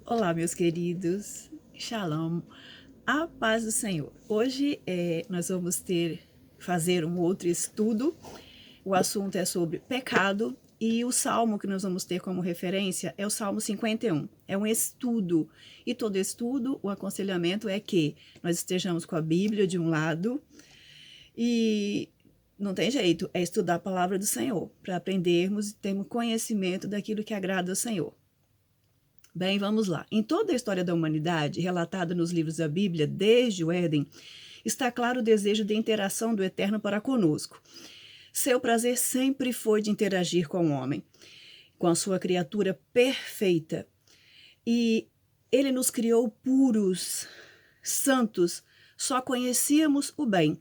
Olá, meus queridos. Shalom. A paz do Senhor. Hoje nós vamos fazer um outro estudo. O assunto é sobre pecado e o salmo que nós vamos ter como referência é o Salmo 51. É um estudo. E todo estudo, o aconselhamento é que nós estejamos com a Bíblia de um lado e não tem jeito, é estudar a palavra do Senhor para aprendermos e termos conhecimento daquilo que agrada ao Senhor. Bem, vamos lá. Em toda a história da humanidade, relatada nos livros da Bíblia, desde o Éden, está claro o desejo de interação do Eterno para conosco. Seu prazer sempre foi de interagir com o homem, com a sua criatura perfeita. E ele nos criou puros, santos, só conhecíamos o bem,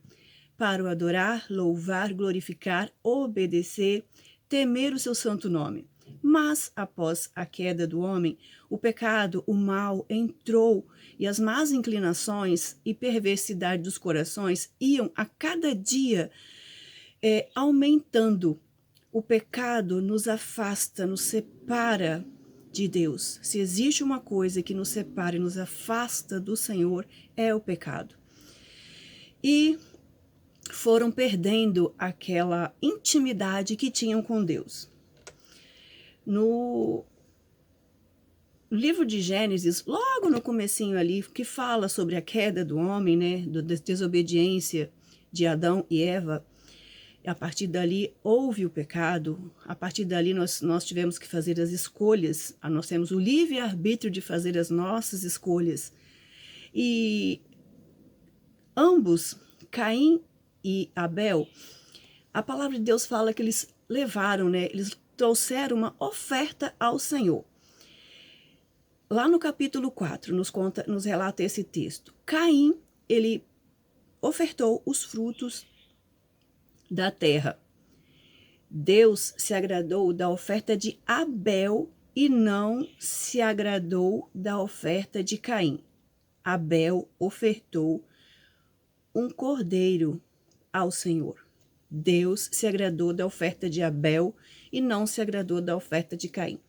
para o adorar, louvar, glorificar, obedecer, temer o seu santo nome. Mas, após a queda do homem, o pecado, o mal, entrou e as más inclinações e perversidade dos corações iam a cada dia aumentando. O pecado nos afasta, nos separa de Deus. Se existe uma coisa que nos separa e nos afasta do Senhor, é o pecado. E foram perdendo aquela intimidade que tinham com Deus. No livro de Gênesis, logo no comecinho ali, que fala sobre a queda do homem, né, da desobediência de Adão e Eva, a partir dali houve o pecado, a partir dali nós tivemos que fazer as escolhas, nós temos o livre-arbítrio de fazer as nossas escolhas. E ambos, Caim e Abel, a palavra de Deus fala que eles levaram, né, eles trouxeram uma oferta ao Senhor. Lá no capítulo 4, nos relata esse texto. Caim, ele ofertou os frutos da terra. Deus se agradou da oferta de Abel e não se agradou da oferta de Caim. Abel ofertou um cordeiro ao Senhor. Deus se agradou da oferta de Abel e não se agradou da oferta de Caim.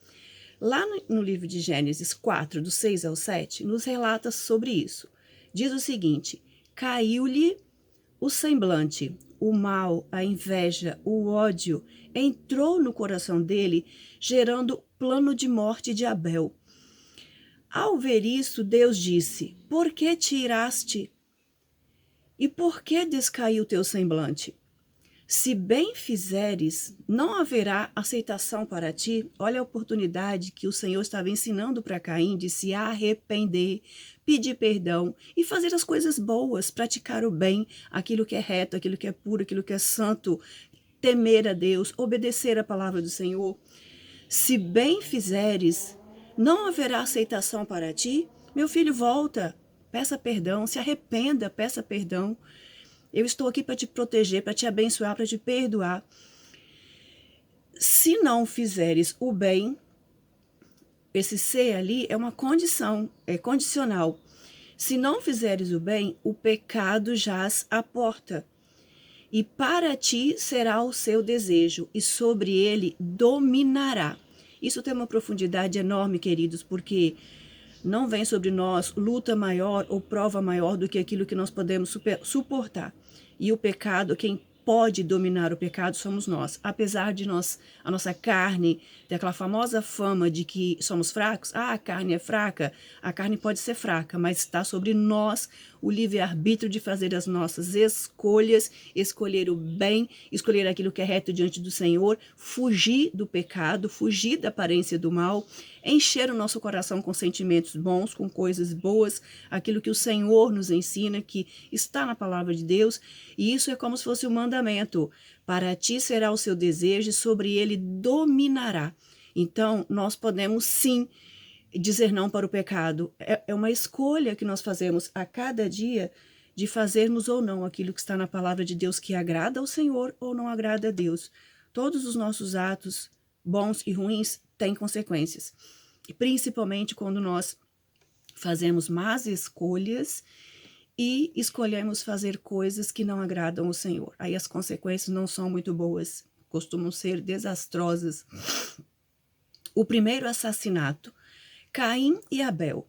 Lá no livro de Gênesis 4, do 6 ao 7, nos relata sobre isso. Diz o seguinte: caiu-lhe o semblante, o mal, a inveja, o ódio entrou no coração dele, gerando plano de morte de Abel. Ao ver isso, Deus disse: por que te iraste? E por que descaiu teu semblante? Se bem fizeres, não haverá aceitação para ti. Olha a oportunidade que o Senhor estava ensinando para Caim de se arrepender, pedir perdão e fazer as coisas boas, praticar o bem, aquilo que é reto, aquilo que é puro, aquilo que é santo, temer a Deus, obedecer a palavra do Senhor. Se bem fizeres, não haverá aceitação para ti. Meu filho, volta, peça perdão, se arrependa, peça perdão. Eu estou aqui para te proteger, para te abençoar, para te perdoar. Se não fizeres o bem, esse ser ali é uma condição, é condicional. Se não fizeres o bem, o pecado jaz à porta. E para ti será o seu desejo, e sobre ele dominará. Isso tem uma profundidade enorme, queridos, porque não vem sobre nós luta maior ou prova maior do que aquilo que nós podemos suportar. E o pecado, quem pode dominar o pecado somos nós. Apesar de a nossa carne ter aquela famosa fama de que somos fracos, a carne é fraca, a carne pode ser fraca, mas está sobre nós o livre-arbítrio de fazer as nossas escolhas, escolher o bem, escolher aquilo que é reto diante do Senhor, fugir do pecado, fugir da aparência do mal, encher o nosso coração com sentimentos bons, com coisas boas, aquilo que o Senhor nos ensina, que está na palavra de Deus, e isso é como se fosse um mandamento. Para ti será o seu desejo e sobre ele dominará. Então, nós podemos sim dizer não para o pecado. É uma escolha que nós fazemos a cada dia de fazermos ou não aquilo que está na palavra de Deus que agrada ao Senhor ou não agrada a Deus. Todos os nossos atos, bons e ruins, têm consequências. E principalmente quando nós fazemos más escolhas e escolhemos fazer coisas que não agradam ao Senhor. Aí as consequências não são muito boas, costumam ser desastrosas. O primeiro assassinato Caim e Abel.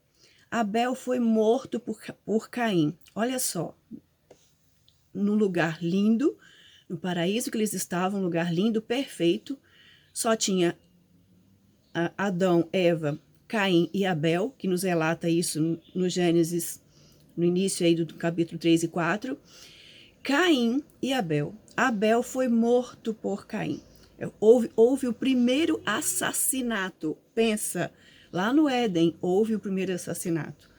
Abel foi morto por Caim. Olha só, no lugar lindo, no paraíso que eles estavam, um lugar lindo, perfeito, só tinha Adão, Eva, Caim e Abel, que nos relata isso no Gênesis, no início aí do capítulo 3 e 4. Caim e Abel. Abel foi morto por Caim. Houve o primeiro assassinato. Pensa, lá no Éden houve o primeiro assassinato.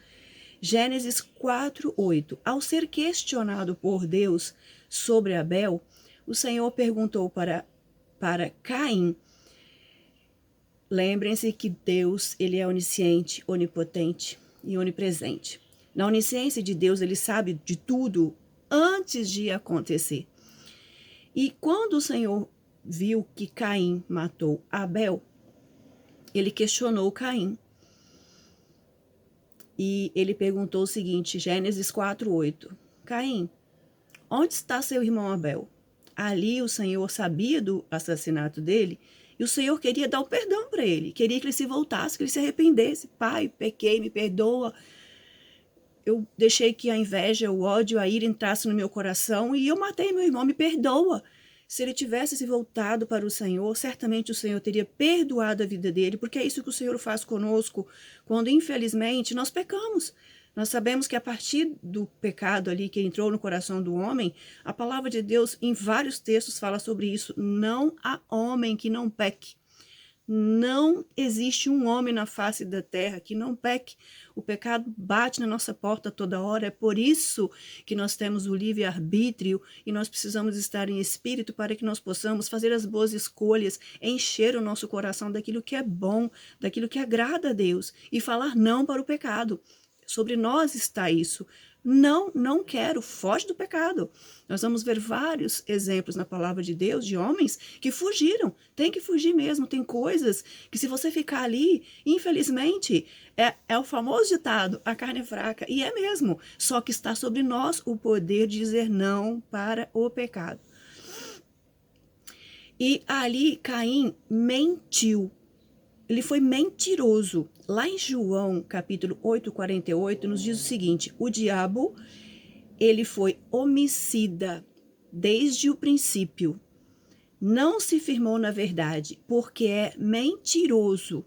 Gênesis 4:8. Ao ser questionado por Deus sobre Abel, o Senhor perguntou para Caim. Lembrem-se que Deus, ele é onisciente, onipotente e onipresente. Na onisciência de Deus, ele sabe de tudo antes de acontecer. E quando o Senhor viu que Caim matou Abel, ele questionou Caim. E ele perguntou o seguinte, Gênesis 4:8. Caim, onde está seu irmão Abel? Ali o Senhor sabia do assassinato dele e o Senhor queria dar o perdão para ele. Queria que ele se voltasse, que ele se arrependesse. Pai, pequei, me perdoa. Eu deixei que a inveja, o ódio, a ira entrasse no meu coração e eu matei meu irmão, me perdoa. Se ele tivesse se voltado para o Senhor, certamente o Senhor teria perdoado a vida dele, porque é isso que o Senhor faz conosco quando, infelizmente, nós pecamos. Nós sabemos que a partir do pecado ali que entrou no coração do homem, a palavra de Deus, em vários textos, fala sobre isso. Não há homem que não peque. Não existe um homem na face da terra que não peque. O pecado bate na nossa porta toda hora. É por isso que nós temos o livre-arbítrio e nós precisamos estar em espírito para que nós possamos fazer as boas escolhas, encher o nosso coração daquilo que é bom, daquilo que agrada a Deus e falar não para o pecado. Sobre nós está isso. Não quero, foge do pecado. Nós vamos ver vários exemplos na palavra de Deus de homens que fugiram. Tem que fugir mesmo. Tem coisas que se você ficar ali, infelizmente, é o famoso ditado, a carne é fraca. E é mesmo. Só que está sobre nós o poder de dizer não para o pecado. E ali Caim mentiu. Ele foi mentiroso. Lá em João, capítulo 8:48, nos diz o seguinte: o diabo, ele foi homicida desde o princípio. Não se firmou na verdade, porque é mentiroso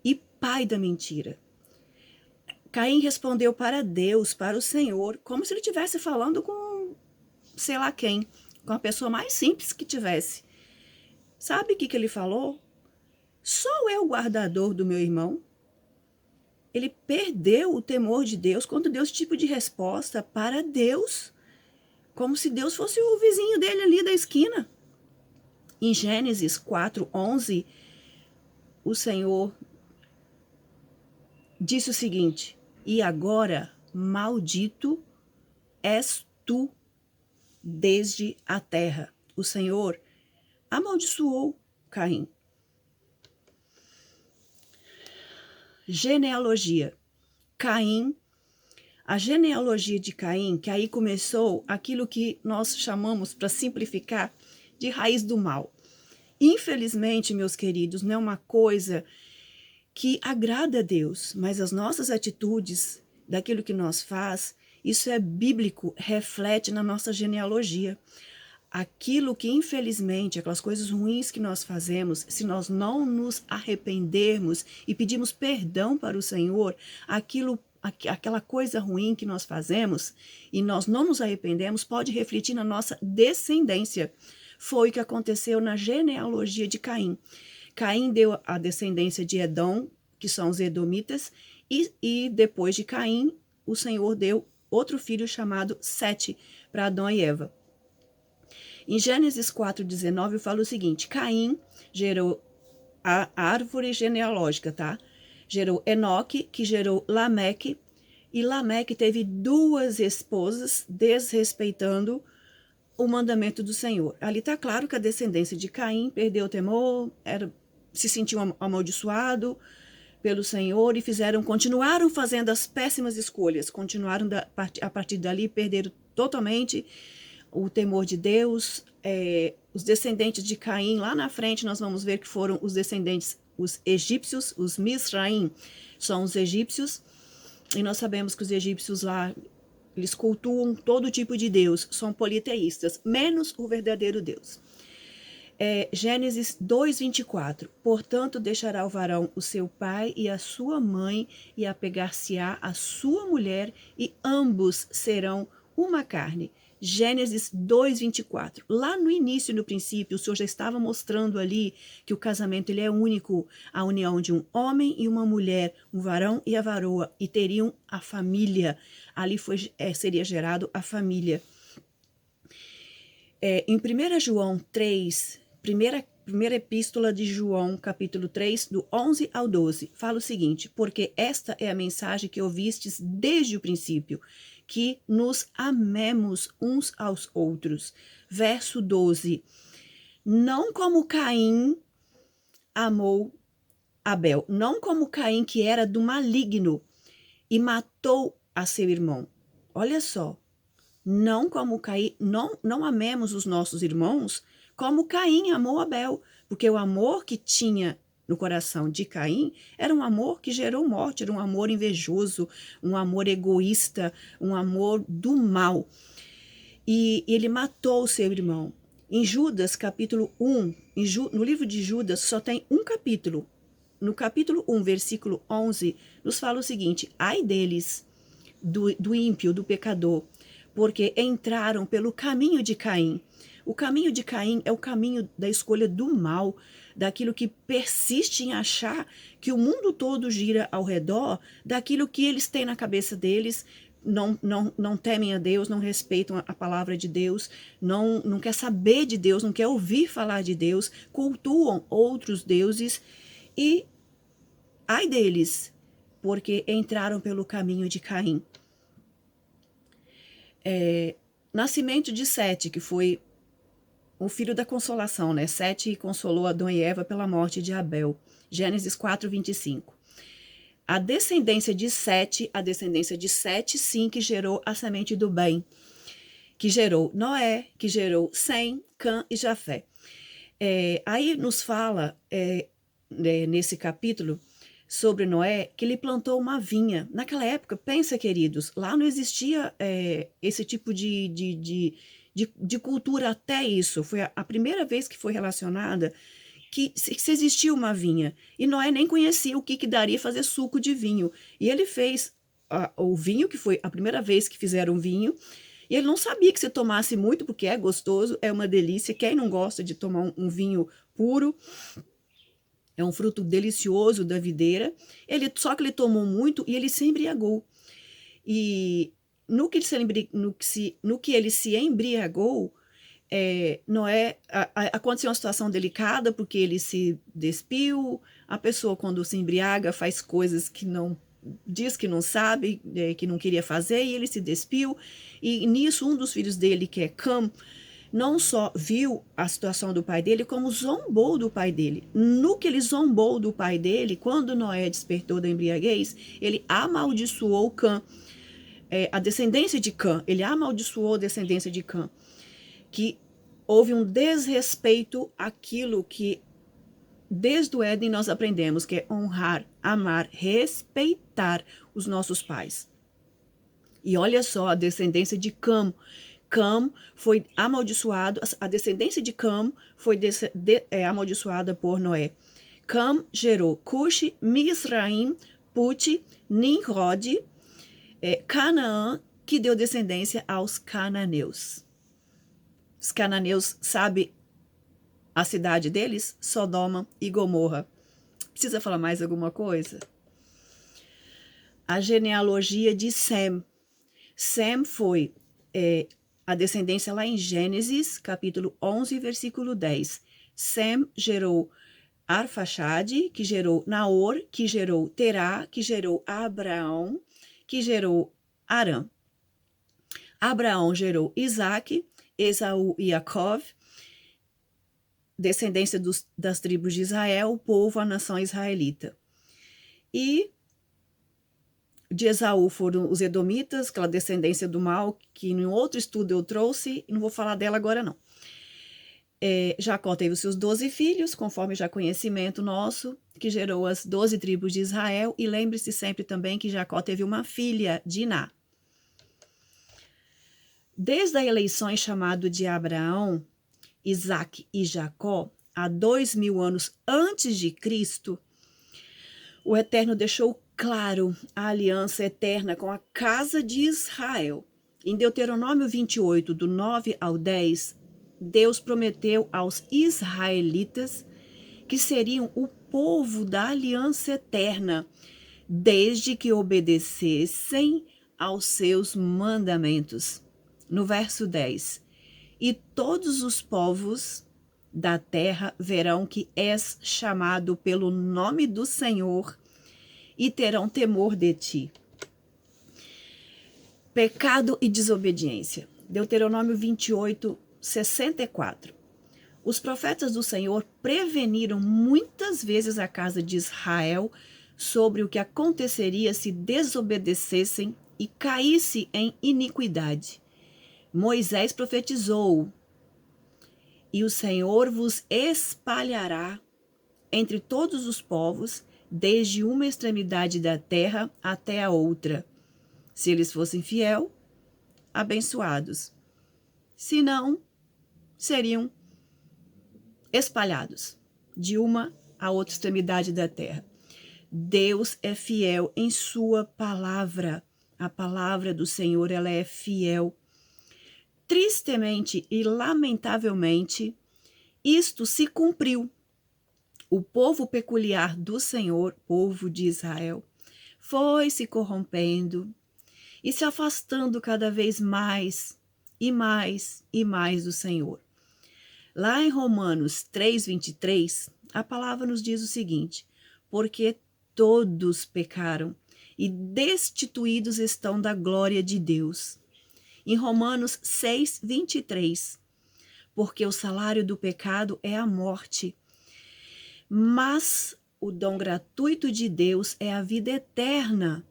e pai da mentira. Caim respondeu para Deus, para o Senhor, como se ele estivesse falando com sei lá quem, com a pessoa mais simples que tivesse. Sabe o que ele falou? Sou eu o guardador do meu irmão? Ele perdeu o temor de Deus quando deu esse tipo de resposta para Deus, como se Deus fosse o vizinho dele ali da esquina. Em Gênesis 4:11, o Senhor disse o seguinte: e agora, maldito és tu desde a terra. O Senhor amaldiçoou Caim. Genealogia. Caim, a genealogia de Caim, que aí começou aquilo que nós chamamos, para simplificar, de raiz do mal. Infelizmente, meus queridos, não é uma coisa que agrada a Deus, mas as nossas atitudes, daquilo que nós faz, isso é bíblico, reflete na nossa genealogia. Aquilo que, infelizmente, aquelas coisas ruins que nós fazemos, se nós não nos arrependermos e pedirmos perdão para o Senhor, aquela coisa ruim que nós fazemos e nós não nos arrependemos, pode refletir na nossa descendência. Foi o que aconteceu na genealogia de Caim. Caim deu a descendência de Edom, que são os edomitas, e depois de Caim, o Senhor deu outro filho chamado Sete para Adão e Eva. Em Gênesis 4:19 fala o seguinte: Caim gerou a árvore genealógica, tá? Gerou Enoque, que gerou Lameque, e Lameque teve 2 esposas, desrespeitando o mandamento do Senhor. Ali está claro que a descendência de Caim perdeu o temor, se sentiu amaldiçoado pelo Senhor e continuaram fazendo as péssimas escolhas, continuaram a partir dali, perderam totalmente o temor de Deus. Os descendentes de Caim, lá na frente nós vamos ver que foram os descendentes, os egípcios, os Misraim, são os egípcios, e nós sabemos que os egípcios lá, eles cultuam todo tipo de Deus, são politeístas, menos o verdadeiro Deus. Gênesis 2:24. Portanto, deixará o varão o seu pai e a sua mãe, e apegar-se-á a sua mulher, e ambos serão uma carne. Gênesis 2:24. Lá no início, no princípio, o Senhor já estava mostrando ali que o casamento ele é único, a união de um homem e uma mulher, um varão e a varoa, e teriam a família. Ali seria gerado a família. Em 1 João 3, primeira epístola de João, capítulo 3, do 11 ao 12, fala o seguinte: porque esta é a mensagem que ouvistes desde o princípio, que nos amemos uns aos outros. Verso 12. Não como Caim amou Abel, não como Caim, que era do maligno e matou a seu irmão. Olha só, não como Caim, não amemos os nossos irmãos como Caim amou Abel, porque o amor que tinha no coração de Caim era um amor que gerou morte, era um amor invejoso, um amor egoísta, um amor do mal. E ele matou o seu irmão. Em Judas, capítulo 1, no livro de Judas só tem um capítulo. No capítulo 1, versículo 11, nos fala o seguinte: ai deles, do ímpio, do pecador, porque entraram pelo caminho de Caim. O caminho de Caim é o caminho da escolha do mal, daquilo que persiste em achar que o mundo todo gira ao redor daquilo que eles têm na cabeça deles, não temem a Deus, não respeitam a palavra de Deus, não quer saber de Deus, não quer ouvir falar de Deus, cultuam outros deuses e ai deles, porque entraram pelo caminho de Caim. Nascimento de Sete, que foi o filho da consolação, né? Sete consolou Adão e Eva pela morte de Abel. Gênesis 4:25. A descendência de Sete, sim, que gerou a semente do bem, que gerou Noé, que gerou Sem, Cã e Jafé. Aí nos fala, nesse capítulo, sobre Noé, que ele plantou uma vinha. Naquela época, pensa, queridos, lá não existia esse tipo de cultura até isso. Foi a primeira vez que foi relacionada que se existia uma vinha. E Noé nem conhecia o que daria fazer suco de vinho. E ele fez o vinho, que foi a primeira vez que fizeram vinho, e ele não sabia que se tomasse muito, porque é gostoso, é uma delícia. Quem não gosta de tomar um vinho puro? É um fruto delicioso da videira. Só que ele tomou muito e ele se embriagou. E no que ele se embriagou, Noé, aconteceu uma situação delicada, porque ele se despiu. A pessoa, quando se embriaga, faz coisas que diz que não sabe, que não queria fazer, e ele se despiu. E nisso, um dos filhos dele, que é Cam, não só viu a situação do pai dele, como zombou do pai dele. No que ele zombou do pai dele, quando Noé despertou da embriaguez, ele amaldiçoou Cam, a descendência de Cam. Ele amaldiçoou a descendência de Cam, que houve um desrespeito àquilo que desde o Éden nós aprendemos, que é honrar, amar, respeitar os nossos pais. E olha só a descendência de Cam. Cam foi amaldiçoado, a descendência de Cam foi amaldiçoada por Noé. Cam gerou Cush, Misraim, Put, Nimrod, Canaã, que deu descendência aos cananeus. Os cananeus, sabe a cidade deles? Sodoma e Gomorra. Precisa falar mais alguma coisa? A genealogia de Sem. Sem foi a descendência lá em Gênesis, capítulo 11, versículo 10. Sem gerou Arfaxade, que gerou Naor, que gerou Terá, que gerou Abraão, que gerou Arã. Abraão gerou Isaac, Esaú e Jacó, descendência das tribos de Israel, o povo, a nação israelita. E de Esaú foram os edomitas, aquela descendência do mal, que em outro estudo eu trouxe, e não vou falar dela agora não. Jacó teve os seus 12 filhos, conforme já conhecimento nosso, que gerou as 12 tribos de Israel. E lembre-se sempre também que Jacó teve uma filha, Diná. Desde a eleição chamado de Abraão, Isaque e Jacó, há 2000 anos antes de Cristo, o Eterno deixou claro a aliança eterna com a casa de Israel. Em Deuteronômio 28, do 9 ao 10, Deus prometeu aos israelitas que seriam o povo da aliança eterna, desde que obedecessem aos seus mandamentos. No verso 10, e todos os povos da terra verão que és chamado pelo nome do Senhor e terão temor de ti. Pecado e desobediência. Deuteronômio 28, 64. Os profetas do Senhor preveniram muitas vezes a casa de Israel sobre o que aconteceria se desobedecessem e caísse em iniquidade. Moisés profetizou: e o Senhor vos espalhará entre todos os povos, desde uma extremidade da terra até a outra. Se eles fossem fiel, abençoados. Se não, seriam espalhados de uma a outra extremidade da terra. Deus é fiel em sua palavra. A palavra do Senhor, ela é fiel. Tristemente e lamentavelmente, isto se cumpriu. O povo peculiar do Senhor, povo de Israel, foi se corrompendo e se afastando cada vez mais e mais e mais do Senhor. Lá em Romanos 3:23, a palavra nos diz o seguinte: porque todos pecaram e destituídos estão da glória de Deus. Em Romanos 6:23, porque o salário do pecado é a morte, mas o dom gratuito de Deus é a vida eterna,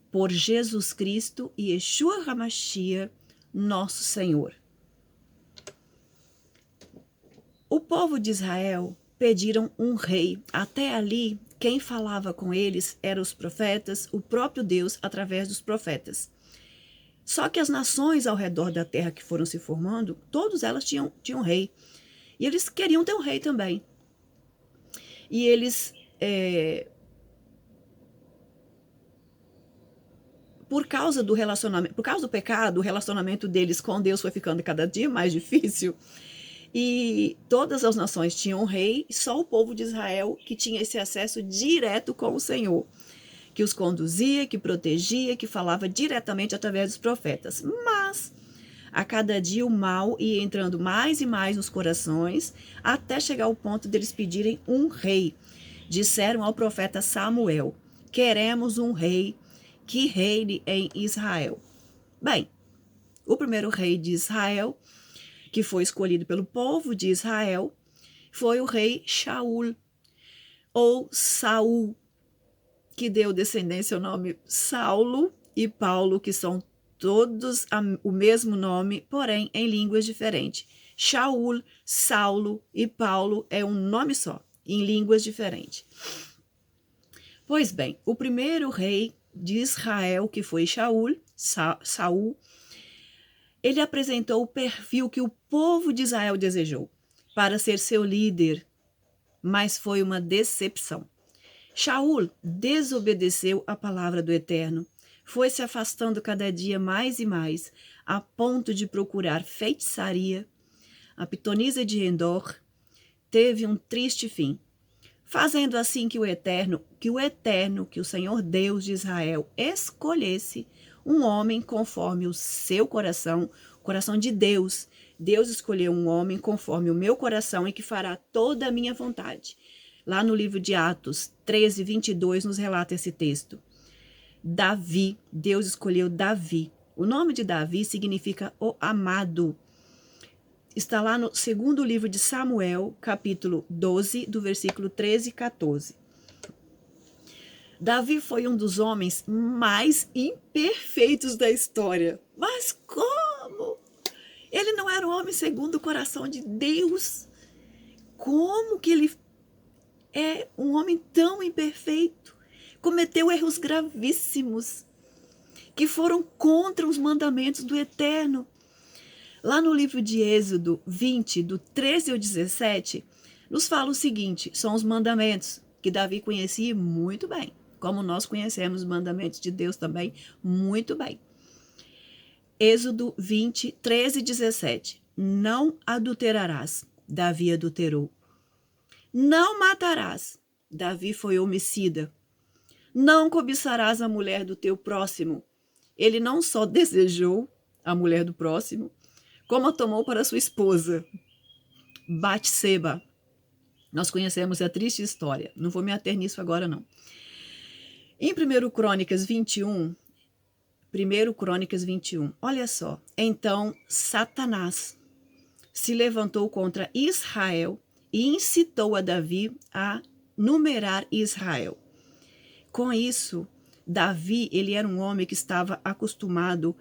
por Jesus Cristo e Yeshua HaMashiach, nosso Senhor. O povo de Israel pediram um rei. Até ali, quem falava com eles eram os profetas, o próprio Deus através dos profetas. Só que as nações ao redor da terra que foram se formando, todas elas tinham rei. E eles queriam ter um rei também. E eles, por causa do relacionamento, por causa do pecado, o relacionamento deles com Deus foi ficando cada dia mais difícil. E todas as nações tinham um rei, só o povo de Israel que tinha esse acesso direto com o Senhor, que os conduzia, que protegia, que falava diretamente através dos profetas. Mas, a cada dia o mal ia entrando mais e mais nos corações, até chegar ao ponto deles pedirem um rei. Disseram ao profeta Samuel: queremos um rei que reine em Israel. Bem, o primeiro rei de Israel, que foi escolhido pelo povo de Israel, foi o rei Shaul, ou Saul, que deu descendência ao nome Saulo e Paulo, que são todos o mesmo nome, porém em línguas diferentes. Shaul, Saulo e Paulo é um nome só, em línguas diferentes. Pois bem, o primeiro rei de Israel, que foi Shaul, Saul, ele apresentou o perfil que o povo de Israel desejou para ser seu líder, mas foi uma decepção. Shaul desobedeceu a palavra do Eterno, foi se afastando cada dia mais e mais, a ponto de procurar feitiçaria. A pitonisa de Endor teve um triste fim, fazendo assim que o Senhor Deus de Israel, escolhesse um homem conforme o seu coração, o coração de Deus. Deus escolheu um homem conforme o meu coração e que fará toda a minha vontade. Lá no livro de Atos 13:22 nos relata esse texto. Davi, Deus escolheu Davi. O nome de Davi significa o amado. Está lá no segundo livro de Samuel, capítulo 12, do versículo 13 e 14. Davi foi um dos homens mais imperfeitos da história. Mas como? Ele não era um homem segundo o coração de Deus. Como que ele é um homem tão imperfeito? Cometeu erros gravíssimos que foram contra os mandamentos do Eterno. Lá no livro de Êxodo 20, do 13 ao 17, nos fala o seguinte, são os mandamentos que Davi conhecia muito bem, como nós conhecemos os mandamentos de Deus também muito bem. Êxodo 20, 13 e 17. Não adulterarás, Davi adulterou. Não matarás, Davi foi homicida. Não cobiçarás a mulher do teu próximo. Ele não só desejou a mulher do próximo, como a tomou para sua esposa, Batseba. Nós conhecemos a triste história, não vou me ater nisso agora não. Em 1 Crônicas 21, olha só. Então Satanás se levantou contra Israel e incitou a Davi a numerar Israel. Com isso, Davi, ele era um homem que estava acostumado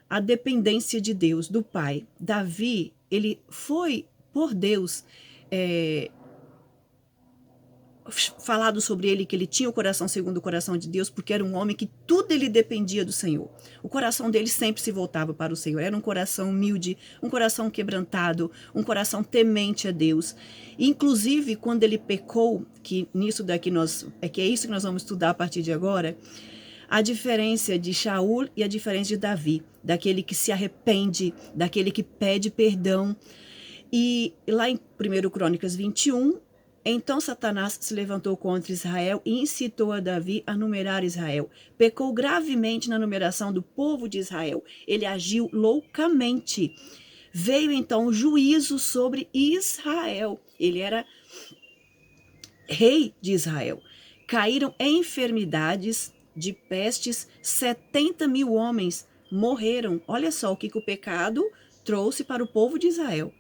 à dependência de Deus, do Pai. Davi, ele foi por Deus falado sobre ele que ele tinha o coração segundo o coração de Deus, porque era um homem que tudo ele dependia do Senhor. O coração dele sempre se voltava para o Senhor. Era um coração humilde, um coração quebrantado, um coração temente a Deus. Inclusive, quando ele pecou, que nisso daqui é isso que nós vamos estudar a partir de agora, a diferença de Shaul e a diferença de Davi, daquele que se arrepende, daquele que pede perdão. E lá em 1 Crônicas 21, então Satanás se levantou contra Israel e incitou a Davi a numerar Israel. Pecou gravemente na numeração do povo de Israel. Ele agiu loucamente. Veio então o juízo sobre Israel. Ele era rei de Israel. Caíram enfermidades de pestes, 70 mil homens morreram. Olha só o que o pecado trouxe para o povo de Israel.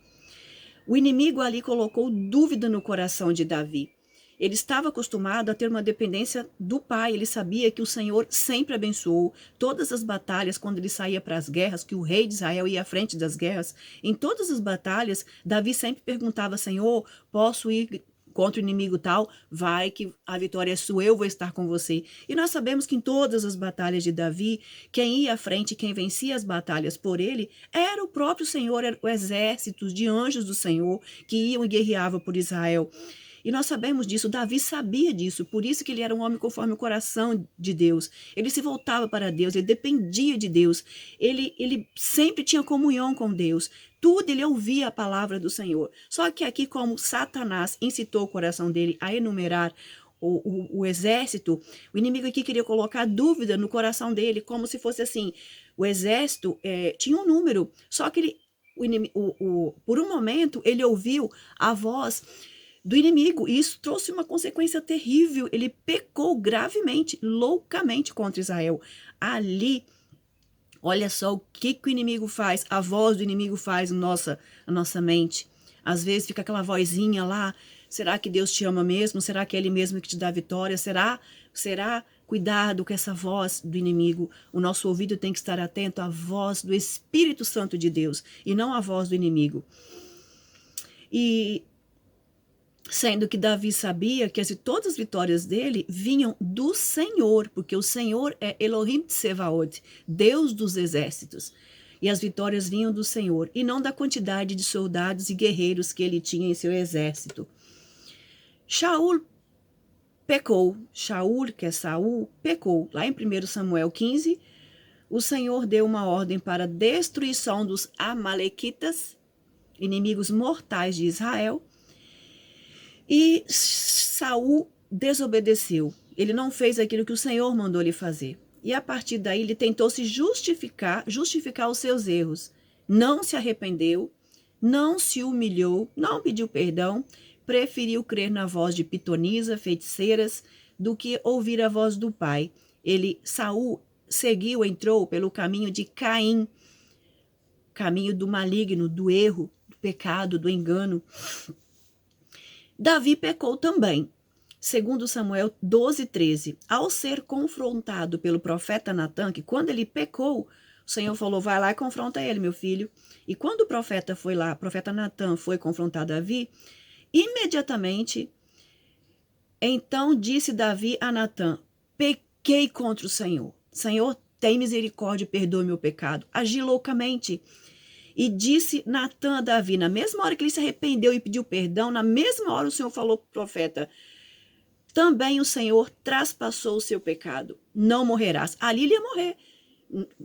O inimigo ali colocou dúvida no coração de Davi. Ele estava acostumado a ter uma dependência do pai. Ele sabia que o Senhor sempre abençoou todas as batalhas, quando ele saía para as guerras, que o rei de Israel ia à frente das guerras. Em todas as batalhas, Davi sempre perguntava, Senhor, posso ir contra o inimigo tal? Vai que a vitória é sua, eu vou estar com você. E nós sabemos que em todas as batalhas de Davi, quem ia à frente, quem vencia as batalhas por ele, era o próprio Senhor, era o exército de anjos do Senhor que iam e guerreavam por Israel. E nós sabemos disso, Davi sabia disso, por isso que ele era um homem conforme o coração de Deus. Ele se voltava para Deus, ele dependia de Deus, ele sempre tinha comunhão com Deus. Tudo ele ouvia a palavra do Senhor. Só que aqui, como Satanás incitou o coração dele a enumerar o exército, o inimigo aqui queria colocar dúvida no coração dele, como se fosse assim, o exército tinha um número, só que por um momento ele ouviu a voz do inimigo, e isso trouxe uma consequência terrível. Ele pecou gravemente, loucamente contra Israel. Ali, olha só o que o inimigo faz, a voz do inimigo faz na nossa mente. Às vezes fica aquela vozinha lá, será que Deus te ama mesmo? Será que é Ele mesmo que te dá vitória? Será? Cuidado com essa voz do inimigo. O nosso ouvido tem que estar atento à voz do Espírito Santo de Deus e não à voz do inimigo. E sendo que Davi sabia que todas as vitórias dele vinham do Senhor, porque o Senhor é Elohim Tsevaot, Deus dos exércitos. E as vitórias vinham do Senhor, e não da quantidade de soldados e guerreiros que ele tinha em seu exército. Shaul pecou. Shaul, que é Saul, pecou. Lá em 1 Samuel 15, o Senhor deu uma ordem para a destruição dos amalequitas, inimigos mortais de Israel. E Saul desobedeceu. Ele não fez aquilo que o Senhor mandou ele fazer. E a partir daí ele tentou se justificar os seus erros. Não se arrependeu, não se humilhou, não pediu perdão, preferiu crer na voz de pitonisa, feiticeiras, do que ouvir a voz do pai. Saul entrou pelo caminho de Caim, caminho do maligno, do erro, do pecado, do engano. Davi pecou também. Segundo Samuel 12, 13, ao ser confrontado pelo profeta Natã, que quando ele pecou, O Senhor falou, vai lá e confronta ele, meu filho. E quando o profeta foi lá, o profeta Natan foi confrontar Davi, imediatamente, então disse Davi a Natan, pequei contra o Senhor. Senhor, tem misericórdia e perdoe meu pecado. Agi loucamente. E disse Natan a Davi, na mesma hora que ele se arrependeu e pediu perdão, na mesma hora o Senhor falou para o profeta, também o Senhor traspassou o seu pecado, não morrerás. Ali ele ia morrer.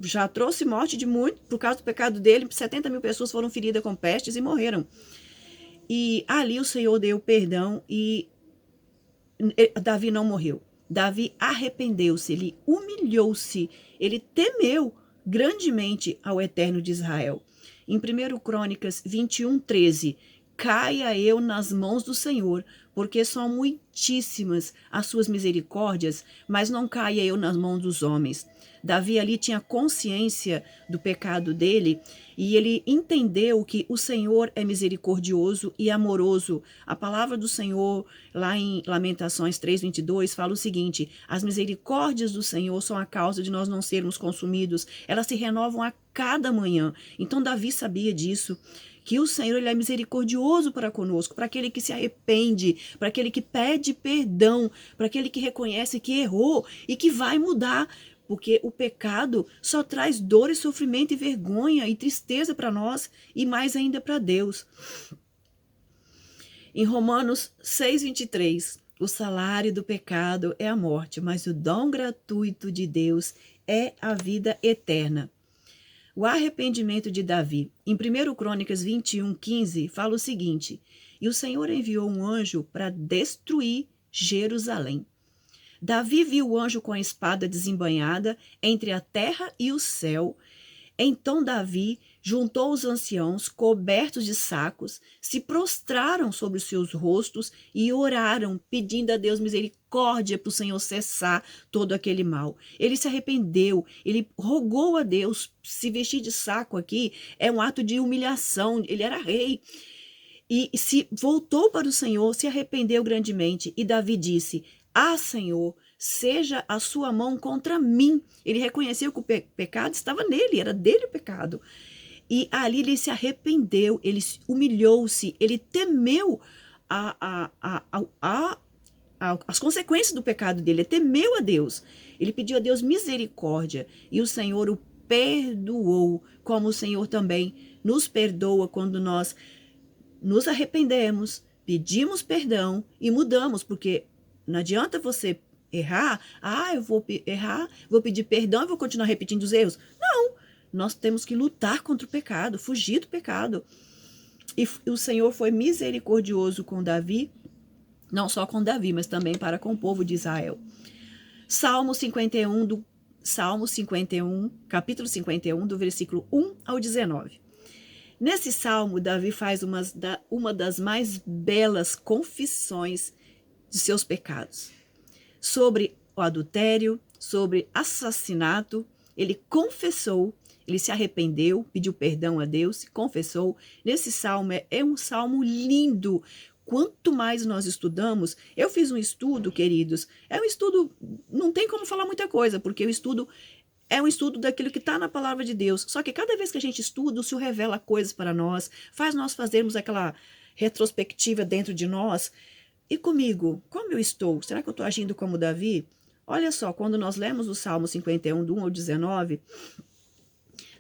Já trouxe morte de muito, por causa do pecado dele, 70 mil pessoas foram feridas com pestes e morreram. E ali o Senhor deu perdão e Davi não morreu. Davi arrependeu-se, ele humilhou-se, ele temeu grandemente ao Eterno de Israel. Em 1 Crônicas 21:13, caia eu nas mãos do Senhor, porque são muitíssimas as suas misericórdias, mas não caia eu nas mãos dos homens. Davi ali tinha consciência do pecado dele e ele entendeu que o Senhor é misericordioso e amoroso. A palavra do Senhor, lá em Lamentações 3:22, fala o seguinte, as misericórdias do Senhor são a causa de nós não sermos consumidos, elas se renovam a cada manhã. Então Davi sabia disso, que o Senhor ele é misericordioso para conosco, para aquele que se arrepende, para aquele que pede perdão, para aquele que reconhece que errou e que vai mudar, porque o pecado só traz dor e sofrimento e vergonha e tristeza para nós e mais ainda para Deus. Em Romanos 6:23, o salário do pecado é a morte, mas o dom gratuito de Deus é a vida eterna. O arrependimento de Davi. Em 1 Crônicas 21:15, fala o seguinte, e o Senhor enviou um anjo para destruir Jerusalém. Davi viu o anjo com a espada desembainhada entre a terra e o céu. Então Davi juntou os anciãos, cobertos de sacos, se prostraram sobre os seus rostos e oraram, pedindo a Deus misericórdia para o Senhor cessar todo aquele mal. Ele se arrependeu, ele rogou a Deus. Se vestir de saco aqui é um ato de humilhação, ele era rei. E se voltou para o Senhor, se arrependeu grandemente. E Davi disse, Senhor, seja a sua mão contra mim. Ele reconheceu que o pecado estava nele, era dele o pecado. E ali ele se arrependeu, ele humilhou-se, ele temeu as consequências do pecado dele, ele temeu a Deus. Ele pediu a Deus misericórdia e o Senhor o perdoou, como o Senhor também nos perdoa quando nós nos arrependemos, pedimos perdão e mudamos, porque não adianta você errar, eu vou errar, vou pedir perdão e vou continuar repetindo os erros. Não, nós temos que lutar contra o pecado, fugir do pecado. E o Senhor foi misericordioso com Davi, não só com Davi, mas também para com o povo de Israel. Salmo 51, capítulo 51, do versículo 1 ao 19. Nesse salmo, Davi faz uma das mais belas confissões de seus pecados. Sobre o adultério, sobre assassinato, ele confessou, ele se arrependeu, pediu perdão a Deus, confessou. Nesse salmo é um salmo lindo. Quanto mais nós estudamos, eu fiz um estudo, queridos, é um estudo, não tem como falar muita coisa, porque o estudo é um estudo daquilo que está na palavra de Deus. Só que cada vez que a gente estuda, o Senhor revela coisas para nós, faz nós fazermos aquela retrospectiva dentro de nós. E comigo, como eu estou? Será que eu estou agindo como Davi? Olha só, quando nós lemos o Salmo 51, do 1 ao 19,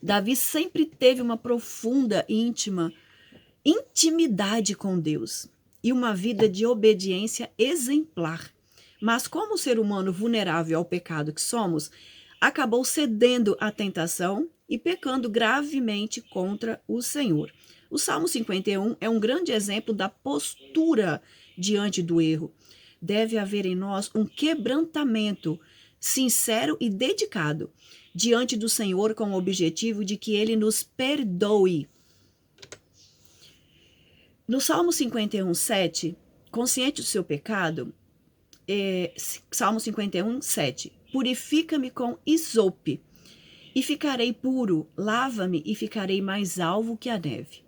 Davi sempre teve uma profunda e íntima intimidade com Deus e uma vida de obediência exemplar. Mas como ser humano vulnerável ao pecado que somos, acabou cedendo à tentação e pecando gravemente contra o Senhor. O Salmo 51 é um grande exemplo da postura diante do erro. Deve haver em nós um quebrantamento sincero e dedicado diante do Senhor com o objetivo de que Ele nos perdoe. No Salmo 51, 7, consciente do seu pecado, Salmo 51, 7, purifica-me com isope e ficarei puro, lava-me e ficarei mais alvo que a neve.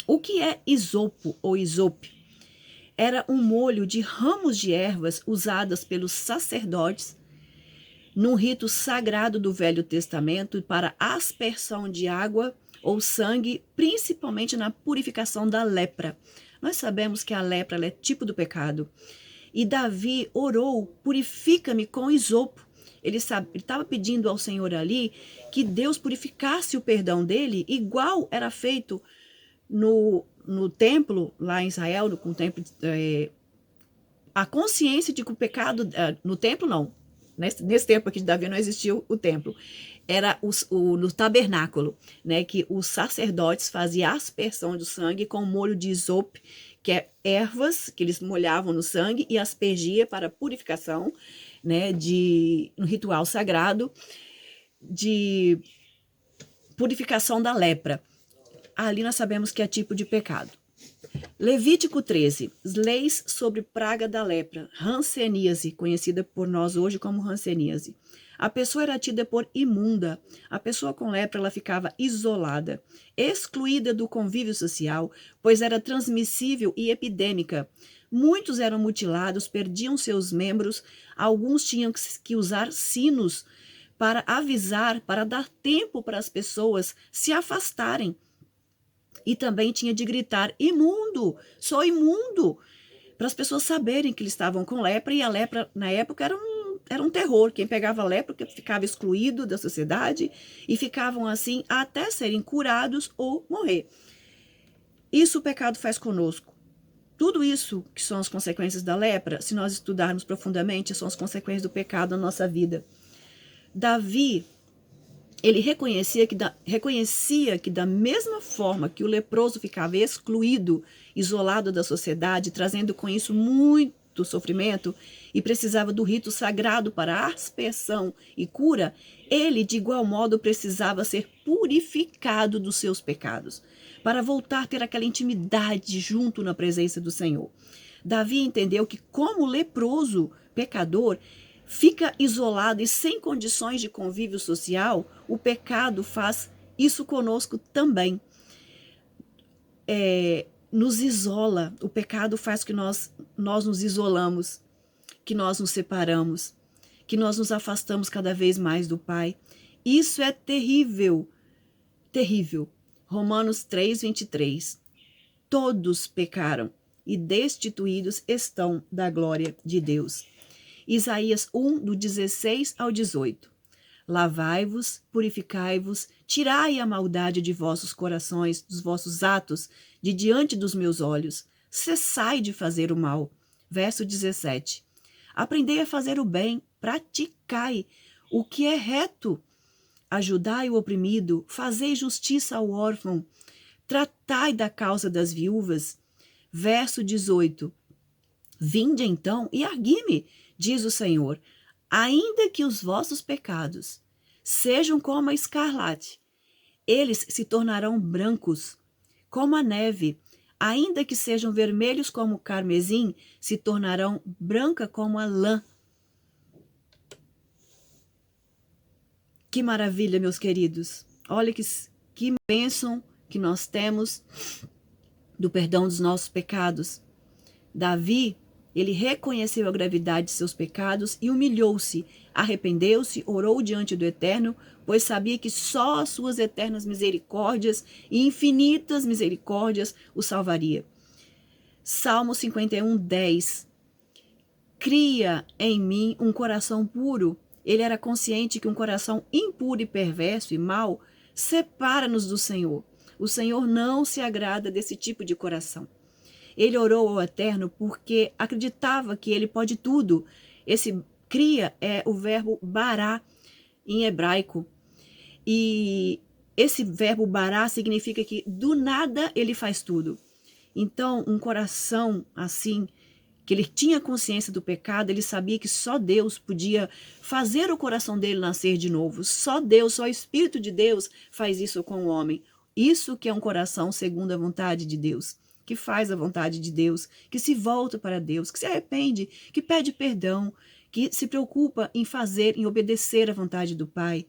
O que é isopo ou isope? Era um molho de ramos de ervas usadas pelos sacerdotes num rito sagrado do Velho Testamento para aspersão de água ou sangue, principalmente na purificação da lepra. Nós sabemos que a lepra ela é tipo do pecado. E Davi orou, purifica-me com isopo. Ele estava pedindo ao Senhor ali que Deus purificasse o perdão dele, igual era feito no templo, lá em Israel, com o templo, a consciência de que o pecado, no templo não, nesse tempo aqui de Davi não existia o templo, era no tabernáculo, né, que os sacerdotes faziam aspersão do sangue com molho de isopo, que é ervas que eles molhavam no sangue e aspergia para purificação, né, de um ritual sagrado de purificação da lepra. Ali nós sabemos que é tipo de pecado. Levítico 13, leis sobre praga da lepra, hanseníase, conhecida por nós hoje como hanseníase. A pessoa era tida por imunda. A pessoa com lepra ela ficava isolada, excluída do convívio social, pois era transmissível e epidêmica. Muitos eram mutilados, perdiam seus membros, alguns tinham que usar sinos para avisar, para dar tempo para as pessoas se afastarem. E também tinha de gritar, imundo, sou imundo, para as pessoas saberem que eles estavam com lepra, e a lepra na época era um terror. Quem pegava lepra ficava excluído da sociedade e ficavam assim até serem curados ou morrer. Isso o pecado faz conosco. Tudo isso que são as consequências da lepra, se nós estudarmos profundamente, são as consequências do pecado na nossa vida. Davi, ele reconhecia que da mesma forma que o leproso ficava excluído, isolado da sociedade, trazendo com isso muito sofrimento e precisava do rito sagrado para aspersão e cura, ele de igual modo precisava ser purificado dos seus pecados, para voltar a ter aquela intimidade junto na presença do Senhor. Davi entendeu que como leproso, pecador, fica isolado e sem condições de convívio social, o pecado faz isso conosco também. Nos isola, o pecado faz que nós nos isolamos, que nós nos separamos, que nós nos afastamos cada vez mais do Pai. Isso é terrível, terrível. Romanos 3:23. Todos pecaram e destituídos estão da glória de Deus. Isaías 1, do 16 ao 18. Lavai-vos, purificai-vos, tirai a maldade de vossos corações, dos vossos atos, de diante dos meus olhos. Cessai de fazer o mal. Verso 17. Aprendei a fazer o bem, praticai o que é reto. Ajudai o oprimido, fazei justiça ao órfão, tratai da causa das viúvas. Verso 18. Vinde então e argui-me, diz o Senhor, ainda que os vossos pecados sejam como a escarlate, eles se tornarão brancos como a neve, ainda que sejam vermelhos como o carmesim, se tornarão branca como a lã. Que maravilha, meus queridos. Olha que bênção que nós temos do perdão dos nossos pecados. Davi, ele reconheceu a gravidade de seus pecados e humilhou-se, arrependeu-se, orou diante do Eterno, pois sabia que só as suas eternas misericórdias e infinitas misericórdias o salvaria. Salmo 51:10. Cria em mim um coração puro. Ele era consciente que um coração impuro e perverso e mau separa-nos do Senhor. O Senhor não se agrada desse tipo de coração. Ele orou ao Eterno porque acreditava que ele pode tudo. Esse cria é o verbo bará em hebraico. E esse verbo bará significa que do nada ele faz tudo. Então, um coração assim, que ele tinha consciência do pecado, ele sabia que só Deus podia fazer o coração dele nascer de novo. Só Deus, só o Espírito de Deus faz isso com o homem. Isso que é um coração segundo a vontade de Deus, que faz a vontade de Deus, que se volta para Deus, que se arrepende, que pede perdão, que se preocupa em fazer, em obedecer à vontade do Pai.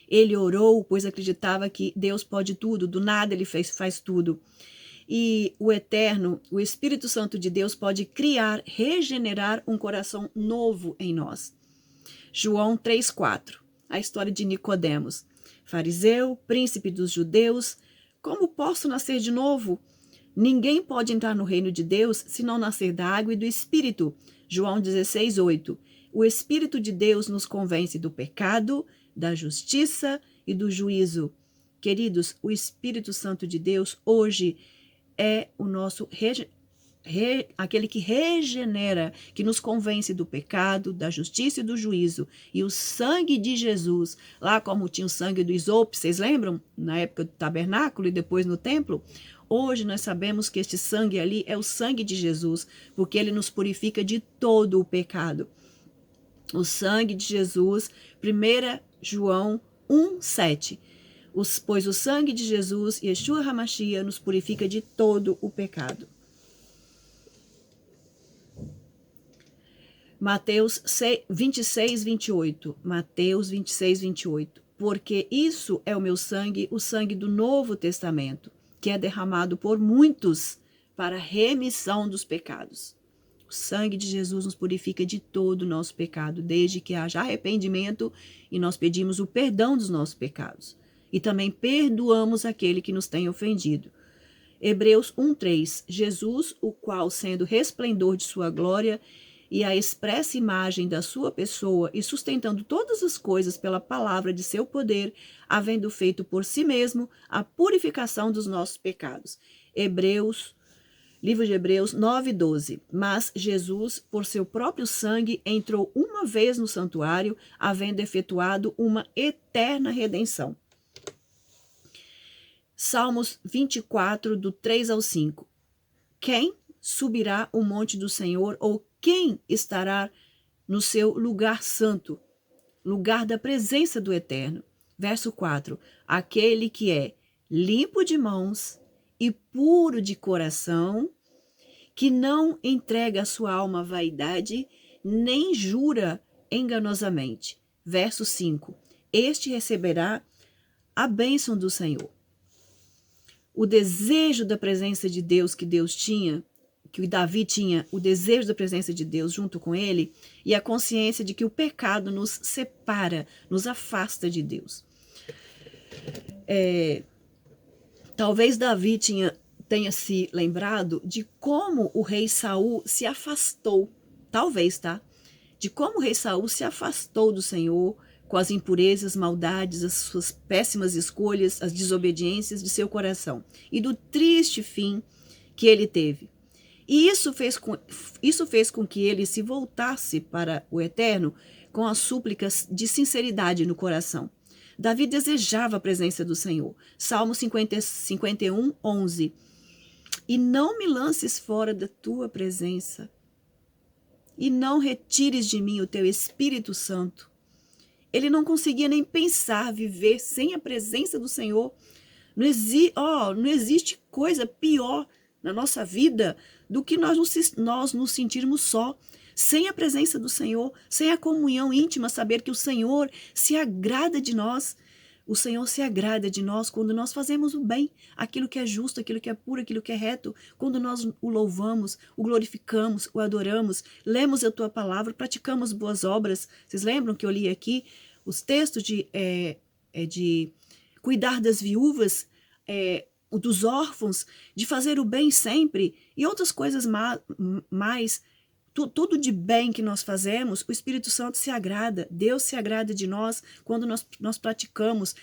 Ele orou, pois acreditava que Deus pode tudo, do nada ele faz tudo. E o Eterno, o Espírito Santo de Deus, pode criar, regenerar um coração novo em nós. João 3,4. A história de Nicodemos. Fariseu, príncipe dos judeus, como posso nascer de novo? Ninguém pode entrar no reino de Deus se não nascer da água e do Espírito. João 16,8. O Espírito de Deus nos convence do pecado, da justiça e do juízo. Queridos, o Espírito Santo de Deus hoje é o nosso aquele que regenera, que nos convence do pecado, da justiça e do juízo. E o sangue de Jesus, lá como tinha o sangue do isopo, vocês lembram? Na época do tabernáculo e depois no templo? Hoje nós sabemos que este sangue ali é o sangue de Jesus, porque ele nos purifica de todo o pecado. O sangue de Jesus, 1 João 1,7. Pois o sangue de Jesus, Yeshua HaMashiach, nos purifica de todo o pecado. Mateus 26:28. Mateus 26:28. Porque isso é o meu sangue, o sangue do Novo Testamento, que é derramado por muitos para a remissão dos pecados. O sangue de Jesus nos purifica de todo o nosso pecado, desde que haja arrependimento e nós pedimos o perdão dos nossos pecados. E também perdoamos aquele que nos tem ofendido. Hebreus 1:3. Jesus, o qual, sendo resplendor de sua glória e a expressa imagem da sua pessoa e sustentando todas as coisas pela palavra de seu poder, havendo feito por si mesmo a purificação dos nossos pecados. Livro de Hebreus 9:12. Mas Jesus, por seu próprio sangue, entrou uma vez no santuário, havendo efetuado uma eterna redenção. Salmos 24, do 3 ao 5. Quem subirá o monte do Senhor, ou quem estará no seu lugar santo, lugar da presença do Eterno? Verso 4. Aquele que é limpo de mãos e puro de coração, que não entrega a sua alma à vaidade, nem jura enganosamente. Verso 5. Este receberá a bênção do Senhor. O desejo da presença de Deus que Deus tinha, que Davi tinha, o desejo da presença de Deus junto com ele, e a consciência de que o pecado nos separa, nos afasta de Deus. Talvez Davi tenha se lembrado de como o rei Saul se afastou, talvez, tá? De como o rei Saul se afastou do Senhor com as impurezas, maldades, as suas péssimas escolhas, as desobediências de seu coração e do triste fim que ele teve. E isso fez com que ele se voltasse para o Eterno com as súplicas de sinceridade no coração. Davi desejava a presença do Senhor. Salmo 51, 11. E não me lances fora da tua presença, e não retires de mim o teu Espírito Santo. Ele não conseguia nem pensar viver sem a presença do Senhor. Não existe coisa pior na nossa vida do que nós nos sentirmos só, sem a presença do Senhor, sem a comunhão íntima, saber que o Senhor se agrada de nós. O Senhor se agrada de nós quando nós fazemos o bem, aquilo que é justo, aquilo que é puro, aquilo que é reto, quando nós o louvamos, o glorificamos, o adoramos, lemos a tua palavra, praticamos boas obras. Vocês lembram que eu li aqui os textos de cuidar das viúvas, dos órfãos, de fazer o bem sempre e outras coisas mais. Tudo de bem que nós fazemos, o Espírito Santo se agrada, Deus se agrada de nós quando nós praticamos,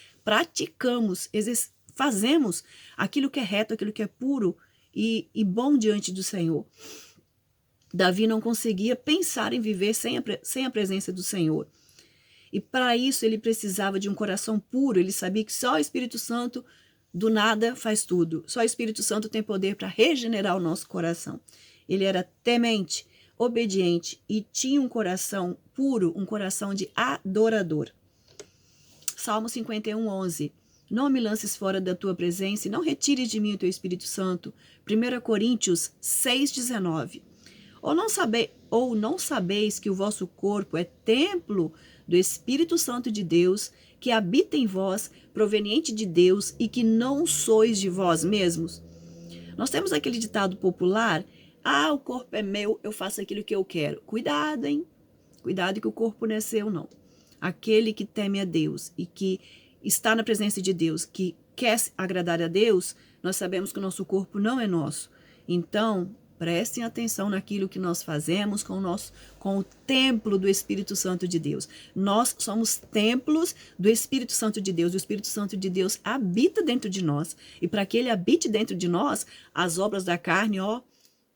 fazemos aquilo que é reto, aquilo que é puro e bom diante do Senhor. Davi não conseguia pensar em viver sem a presença do Senhor. E para isso ele precisava de um coração puro, ele sabia que só o Espírito Santo do nada faz tudo, só o Espírito Santo tem poder para regenerar o nosso coração. Ele era temente, obediente e tinha um coração puro, um coração de adorador. Salmo 51, 11. Não me lances fora da tua presença e não retires de mim o teu Espírito Santo. 1 Coríntios 6, 19. Ou não sabeis que o vosso corpo é templo do Espírito Santo de Deus, que habita em vós, proveniente de Deus, e que não sois de vós mesmos? Nós temos aquele ditado popular: o corpo é meu, eu faço aquilo que eu quero. Cuidado, hein? Cuidado que o corpo não é seu, não. Aquele que teme a Deus e que está na presença de Deus, que quer agradar a Deus, nós sabemos que o nosso corpo não é nosso. Então, prestem atenção naquilo que nós fazemos com o templo do Espírito Santo de Deus. Nós somos templos do Espírito Santo de Deus. O Espírito Santo de Deus habita dentro de nós. E para que ele habite dentro de nós, as obras da carne,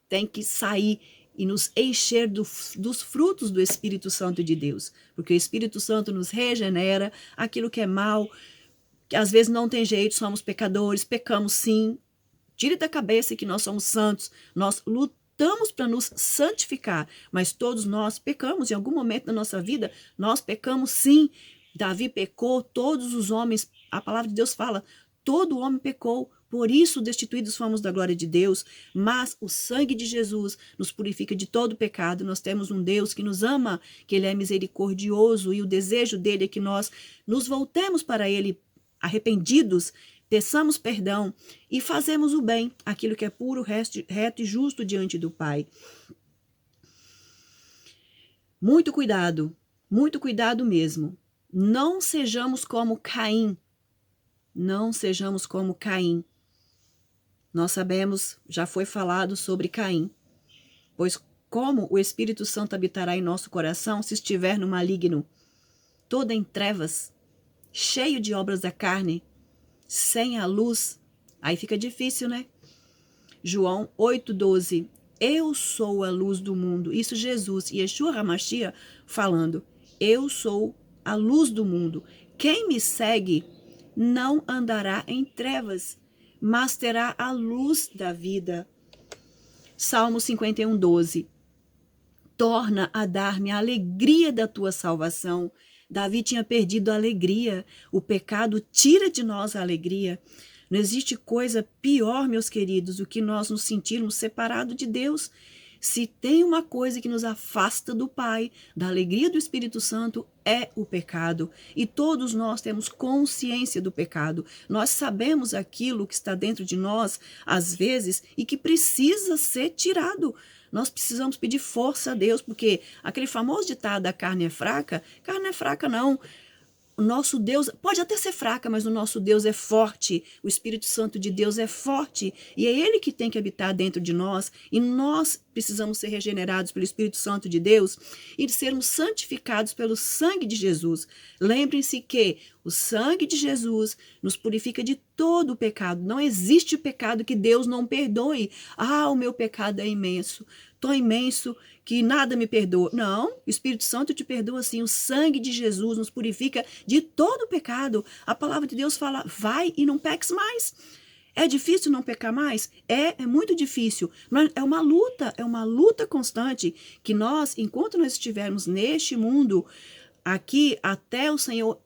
tem que sair e nos encher dos frutos do Espírito Santo de Deus. Porque o Espírito Santo nos regenera aquilo que é mal, que às vezes não tem jeito, somos pecadores, pecamos sim. Tire da cabeça que nós somos santos, nós lutamos para nos santificar, mas todos nós pecamos em algum momento da nossa vida, nós pecamos sim. Davi pecou, todos os homens, a palavra de Deus fala, todo homem pecou, por isso destituídos fomos da glória de Deus, mas o sangue de Jesus nos purifica de todo pecado. Nós temos um Deus que nos ama, que ele é misericordioso e o desejo dele é que nós nos voltemos para ele arrependidos, peçamos perdão e fazemos o bem, aquilo que é puro, reto e justo diante do Pai. Muito cuidado mesmo. Não sejamos como Caim. Não sejamos como Caim. Nós sabemos, já foi falado sobre Caim. Pois como o Espírito Santo habitará em nosso coração se estiver no maligno, todo em trevas, cheio de obras da carne, sem a luz, aí fica difícil, né? João 8,12. Eu sou a luz do mundo. Isso Jesus, Yeshua HaMashiach falando. Eu sou a luz do mundo. Quem me segue não andará em trevas, mas terá a luz da vida. Salmo 51,12. Torna a dar-me a alegria da tua salvação. Davi tinha perdido a alegria. O pecado tira de nós a alegria. Não existe coisa pior, meus queridos, do que nós nos sentirmos separados de Deus. Se tem uma coisa que nos afasta do Pai, da alegria do Espírito Santo, é o pecado. E todos nós temos consciência do pecado. Nós sabemos aquilo que está dentro de nós, às vezes, e que precisa ser tirado. Nós precisamos pedir força a Deus, porque aquele famoso ditado, a carne é fraca não. O nosso Deus pode até ser fraca, mas o nosso Deus é forte. O Espírito Santo de Deus é forte. E é Ele que tem que habitar dentro de nós. E nós precisamos ser regenerados pelo Espírito Santo de Deus e sermos santificados pelo sangue de Jesus. Lembrem-se que o sangue de Jesus nos purifica de todo o pecado. Não existe pecado que Deus não perdoe. Ah, o meu pecado é imenso. Tão imenso que nada me perdoa. Não, o Espírito Santo te perdoa sim. O sangue de Jesus nos purifica de todo o pecado. A palavra de Deus fala, vai e não peques mais. É difícil não pecar mais? É muito difícil. Mas é uma luta constante que nós, enquanto nós estivermos neste mundo, aqui até o Senhor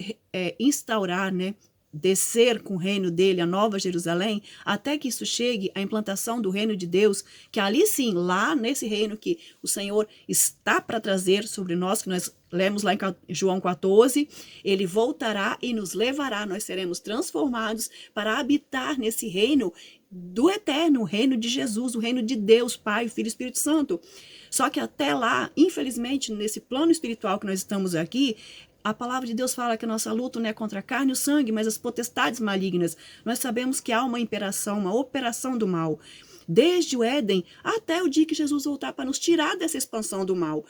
instaurar, né? Descer com o reino dele, a Nova Jerusalém, até que isso chegue à implantação do reino de Deus, que ali sim, lá nesse reino que o Senhor está para trazer sobre nós, que nós lemos lá em João 14, ele voltará e nos levará, nós seremos transformados para habitar nesse reino do eterno, o reino de Jesus, o reino de Deus, Pai, Filho e Espírito Santo. Só que até lá, infelizmente, nesse plano espiritual que nós estamos aqui, a palavra de Deus fala que a nossa luta não é contra a carne e o sangue, mas as potestades malignas. Nós sabemos que há uma imperação, uma operação do mal. Desde o Éden até o dia que Jesus voltar para nos tirar dessa expansão do mal.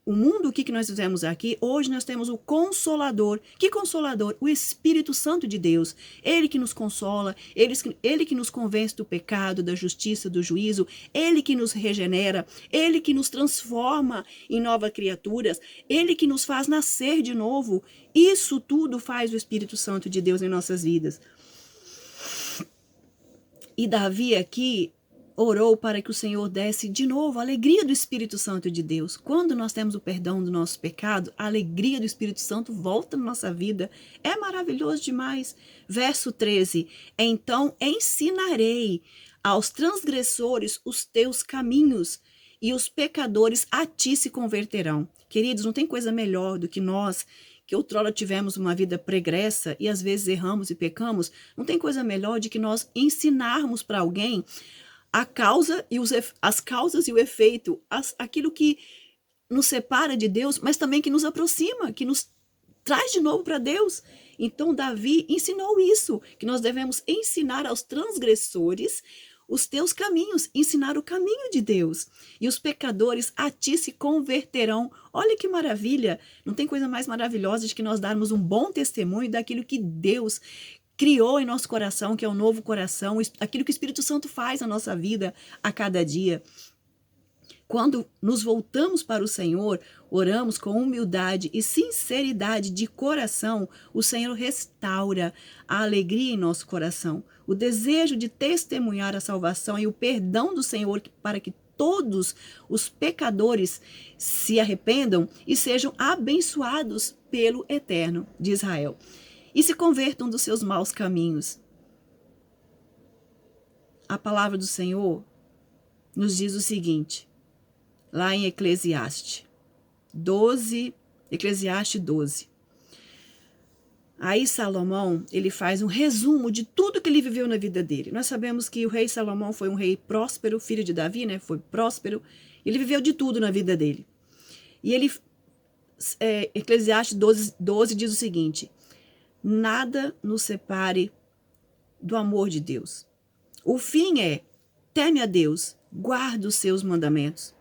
O mundo, o que nós fizemos aqui, hoje nós temos o Consolador. Que Consolador? O Espírito Santo de Deus. Ele que nos consola, ele que nos convence do pecado, da justiça, do juízo, ele que nos regenera, ele que nos transforma em novas criaturas, ele que nos faz nascer de novo. Isso tudo faz o Espírito Santo de Deus em nossas vidas. E Davi aqui orou para que o Senhor desse de novo a alegria do Espírito Santo de Deus. Quando nós temos o perdão do nosso pecado, a alegria do Espírito Santo volta na nossa vida. É maravilhoso demais. Verso 13. Então ensinarei aos transgressores os teus caminhos, e os pecadores a ti se converterão. Queridos, não tem coisa melhor do que nós, que outrora tivemos uma vida pregressa e às vezes erramos e pecamos, não tem coisa melhor de que nós ensinarmos para alguém a causa e as causas e o efeito, aquilo que nos separa de Deus, mas também que nos aproxima, que nos traz de novo para Deus. Então Davi ensinou isso, que nós devemos ensinar aos transgressores os teus caminhos, ensinar o caminho de Deus. E os pecadores a ti se converterão. Olha que maravilha! Não tem coisa mais maravilhosa de que nós darmos um bom testemunho daquilo que Deus criou em nosso coração, que é o novo coração, aquilo que o Espírito Santo faz na nossa vida a cada dia. Quando nos voltamos para o Senhor, oramos com humildade e sinceridade de coração, o Senhor restaura a alegria em nosso coração, o desejo de testemunhar a salvação e o perdão do Senhor para que todos os pecadores se arrependam e sejam abençoados pelo Eterno de Israel e se convertam dos seus maus caminhos. A palavra do Senhor nos diz o seguinte, lá em Eclesiastes 12. Aí Salomão, ele faz um resumo de tudo que ele viveu na vida dele. Nós sabemos que o rei Salomão foi um rei próspero, filho de Davi, né? Foi próspero. Ele viveu de tudo na vida dele. E ele, Eclesiastes 12 diz o seguinte, nada nos separe do amor de Deus. O fim é, teme a Deus, guarda os seus mandamentos.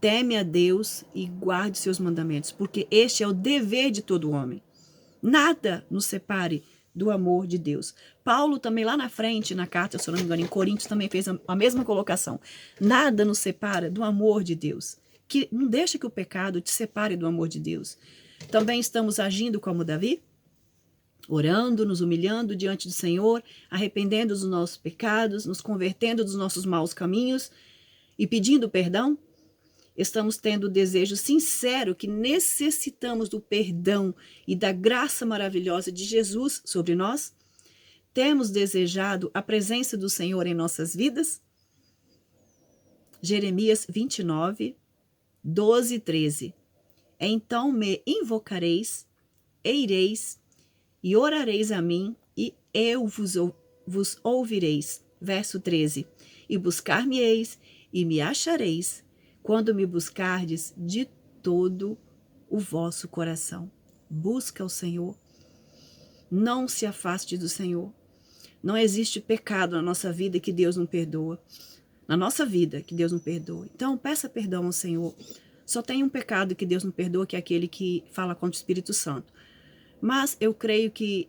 Teme a Deus e guarde seus mandamentos, porque este é o dever de todo homem. Nada nos separe do amor de Deus. Paulo também lá na frente, na carta, se eu não me engano, em Coríntios também fez a mesma colocação. Nada nos separa do amor de Deus. Que não deixa que o pecado te separe do amor de Deus. Também estamos agindo como Davi, orando, nos humilhando diante do Senhor, arrependendo dos nossos pecados, nos convertendo dos nossos maus caminhos e pedindo perdão. Estamos tendo o desejo sincero que necessitamos do perdão e da graça maravilhosa de Jesus sobre nós? Temos desejado a presença do Senhor em nossas vidas? Jeremias 29, 12 e 13. Então me invocareis, e ireis, e orareis a mim, e eu vos ouvireis. Verso 13. E buscar-me-eis, e me achareis, quando me buscardes de todo o vosso coração. Busca o Senhor. Não se afaste do Senhor. Não existe pecado na nossa vida que Deus não perdoa. Na nossa vida que Deus não perdoa. Então, peça perdão ao Senhor. Só tem um pecado que Deus não perdoa, que é aquele que fala contra o Espírito Santo. Mas eu creio que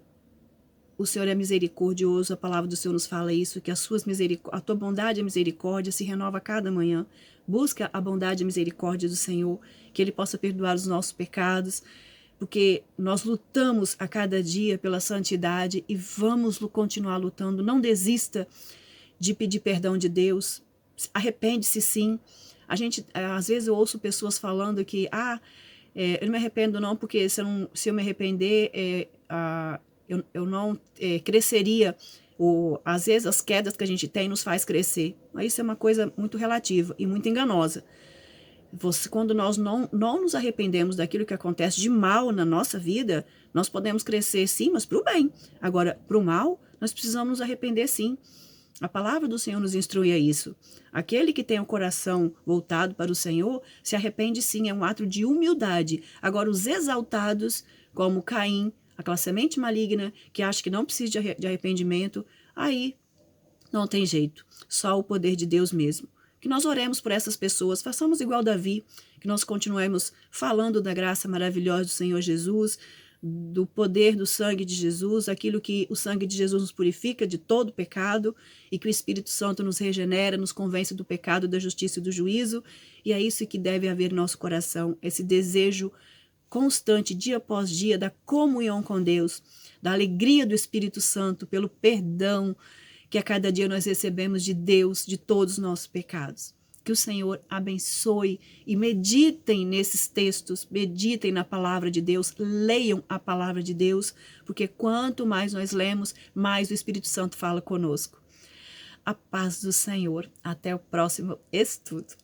o Senhor é misericordioso, a palavra do Senhor nos fala isso, que a tua bondade e a misericórdia se renova a cada manhã. Busca a bondade e a misericórdia do Senhor, que Ele possa perdoar os nossos pecados, porque nós lutamos a cada dia pela santidade e vamos continuar lutando. Não desista de pedir perdão de Deus, arrepende-se sim. Às vezes eu ouço pessoas falando que, eu não me arrependo não, porque se eu me arrepender, eu não cresceria. Às vezes as quedas que a gente tem nos faz crescer. Mas isso é uma coisa muito relativa e muito enganosa. Quando nós não nos arrependemos daquilo que acontece de mal na nossa vida, nós podemos crescer sim, mas para o bem. Agora, para o mal, nós precisamos nos arrepender sim. A palavra do Senhor nos instrui a isso. Aquele que tem o coração voltado para o Senhor se arrepende sim, é um ato de humildade. Agora, os exaltados, como Caim, aquela semente maligna que acha que não precisa de arrependimento, aí não tem jeito. Só o poder de Deus mesmo. Que nós oremos por essas pessoas, façamos igual Davi, que nós continuemos falando da graça maravilhosa do Senhor Jesus, do poder do sangue de Jesus, aquilo que o sangue de Jesus nos purifica de todo pecado e que o Espírito Santo nos regenera, nos convence do pecado, da justiça e do juízo. E é isso que deve haver no nosso coração, esse desejo constante, dia após dia, da comunhão com Deus, da alegria do Espírito Santo, pelo perdão que a cada dia nós recebemos de Deus, de todos os nossos pecados. Que o Senhor abençoe e meditem nesses textos, meditem na palavra de Deus, leiam a palavra de Deus, porque quanto mais nós lemos, mais o Espírito Santo fala conosco. A paz do Senhor. Até o próximo estudo.